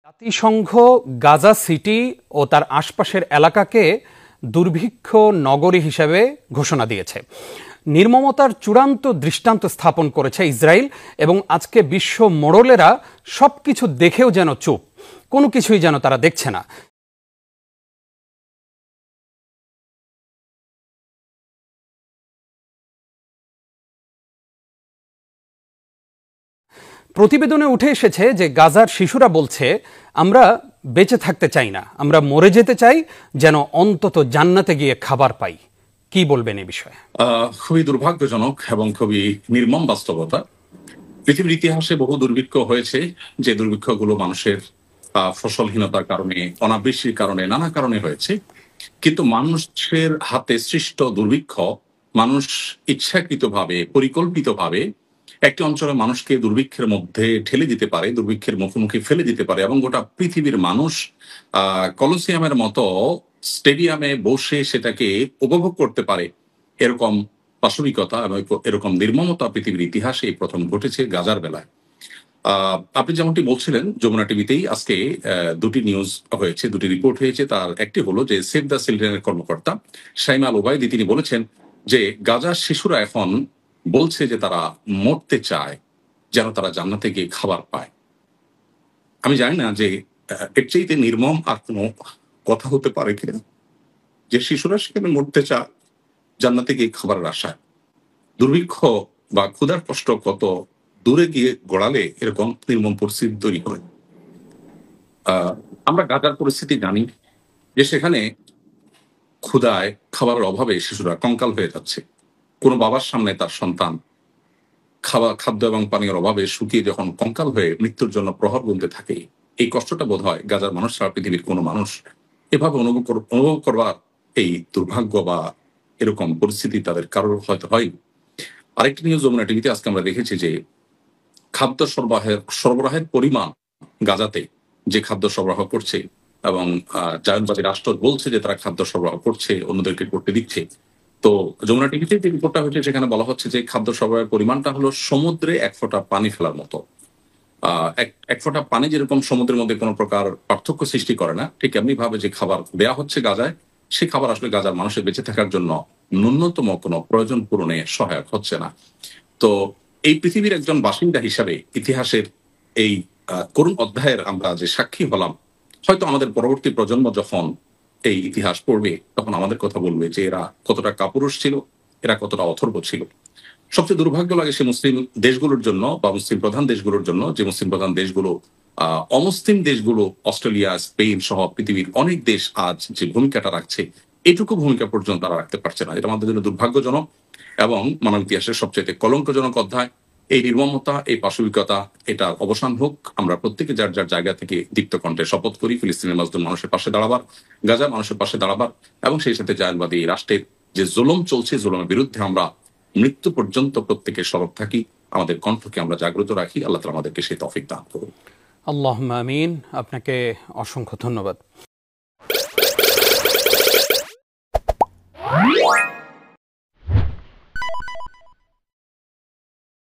জাতিসংঘ গাজা সিটি ও তার আশপাশের এলাকাকে দুর্ভিক্ষ নগরী হিসেবে ঘোষণা দিয়েছে। নির্মমতার চূড়ান্ত দৃষ্টান্ত স্থাপন করেছে ইসরায়েল এবং আজকে বিশ্ব মোড়লেরা সবকিছু দেখেও যেন চুপ, কোনো কিছুই যেন তারা দেখছে না। প্রতিবেদনে উঠে এসেছে যে গাজার শিশুরা বলছে, আমরা বেঁচে থাকতে চাই না, আমরা মরে যেতে চাই, যেন অন্তত জান্নাতে গিয়ে খাবার পাই। কি বলবেন এই বিষয়ে? খুবই দুর্ভাগ্যজনক এবং খুবই নির্মম বাস্তবতা। পৃথিবীর ইতিহাসে বহু দুর্ভিক্ষ হয়েছে, যে দুর্ভিক্ষগুলো মানুষের ফসলহীনতার কারণে, অনাবৃষ্টির কারণে, নানা কারণে হয়েছে। কিন্তু মানুষের হাতে সৃষ্ট দুর্ভিক্ষ, মানুষ ইচ্ছাকৃতভাবে, পরিকল্পিতভাবে একটি অঞ্চলের মানুষকে দুর্ভিক্ষের মধ্যে ঠেলে দিতে পারে, দুর্ভিক্ষের মুখোমুখি ফেলে দিতে পারে এবং গোটা পৃথিবীর মানুষ কলোসিয়ামের মতো স্টেডিয়ামে বসে সেটাকে উপভোগ করতে পারে, এরকম পাশবিকতা এবং এরকম নির্মমতা পৃথিবীর ইতিহাসে প্রথম ঘটেছে গাজার বেলায়। আপনি যেমনটি বলছিলেন, যমুনা টিভিতেই আজকে দুটি নিউজ হয়েছে, দুটি রিপোর্ট হয়েছে। তার একটি হলো যে সেভ দ্য চিলড্রেনের কর্মকর্তা শাইমা আল ওবায়দি তিনি বলেছেন যে গাজার শিশুরা এখন বলছে যে তারা মরতে চায়, যেন তারা জান্নাতে গিয়ে খাবার পায়। আমি জানি না যে এর চাইতে নির্মম আর কোনো কথা হতে পারে কিনা, যে শিশুরা সেখানে মরতে চায় জান্নাতে গিয়ে খাবারের আশায়। দুর্ভিক্ষ বা ক্ষুধার কষ্ট কত দূরে গিয়ে গড়ালে এরকম নির্মম পরিস্থিতি তৈরি হয়। আমরা গাজার পরিস্থিতি জানি যে সেখানে ক্ষুধায়, খাবারের অভাবে শিশুরা কঙ্কাল হয়ে যাচ্ছে। কোনো বাবার সামনে তার সন্তান খাদ্য এবং পানীয়ের অভাবে শুকিয়ে যখন কঙ্কাল হয়ে মৃত্যুর জন্য প্রহর গুনতে থাকে, এই কষ্টটা বোধ হয় গাজার মানুষ ছাড়া পৃথিবীর কোনো মানুষ এভাবে অনুভব করবার এই দুর্ভাগ্য বা এরকম পরিস্থিতি তাদের কারোর হয়তো হয়। আরেকটি নিউজ যমুনা টিভিতে আজকে আমরা দেখেছি যে খাদ্য সরবরাহের পরিমাণ গাজাতে, যে খাদ্য সরবরাহ করছে এবং জায়নবাদী রাষ্ট্র বলছে যে তারা খাদ্য সরবরাহ করছে, অন্যদেরকে করতে দিচ্ছে। তো যমুনা টিভিতে যে রিপোর্টটা হয়েছে সেখানে বলা হচ্ছে যে খাদ্য সরবরাহের পরিমাণটা হলো সমুদ্রে এক ফোঁটা পানি ফেলার মতো। এক ফোঁটা পানি যেরকম সমুদ্রের মধ্যে কোনো প্রকার পার্থক্য সৃষ্টি করে না, ঠিক এমনি ভাবে যে খাবার দেয়া হচ্ছে গাজায়, সে খাবার আসলে গাজার মানুষের বেঁচে থাকার জন্য ন্যূনতম কোনো প্রয়োজন পূরণে সহায়ক হচ্ছে না। তো এই পৃথিবীর একজন বাসিন্দা হিসাবে ইতিহাসের এই করুণ অধ্যায়ের আমরা যে সাক্ষী হলাম, হয়তো আমাদের পরবর্তী প্রজন্ম যখন এই ইতিহাস পড়বে তখন আমাদের কথা বলবে যে এরা কতটা কাপুরুষ ছিল, এরা কতটা অথর্ব ছিল। সবচেয়ে দুর্ভাগ্য লাগে সে মুসলিম দেশগুলোর জন্য বা মুসলিম প্রধান দেশগুলোর জন্য, যে মুসলিম প্রধান দেশগুলো অমুসলিম দেশগুলো, অস্ট্রেলিয়া, স্পেন সহ পৃথিবীর অনেক দেশ আজ যে ভূমিকাটা রাখছে, এটুকু ভূমিকা পর্যন্ত তারা রাখতে পারছে না। এটা আমাদের জন্য দুর্ভাগ্যজনক এবং মানব ইতিহাসের সবচেয়ে কলঙ্কজনক অধ্যায়। এই নির্মমতা, এই পাশবিকতা, এটার অবসান হোক। আমরা প্রত্যেকে যার যার জায়গা থেকে দীপ্ত কণ্ঠে শপথ করি ফিলিস্তিনের মাজলুম মানুষের পাশে দাঁড়াবার, গাজা মানুষের পাশে দাঁড়াবার এবং সেই সাথে জায়নবাদী রাষ্ট্রের যে জুলুম চলছে, জুলুমের বিরুদ্ধে আমরা মৃত্যু পর্যন্ত প্রত্যেকে সরব থাকি, আমাদের কণ্ঠকে আমরা জাগ্রত রাখি। আল্লাহ তাআলা আমাদেরকে সেই তৌফিক দান করুন। আল্লাহুম্মা আমিন। আপনাকে অসংখ্য ধন্যবাদ।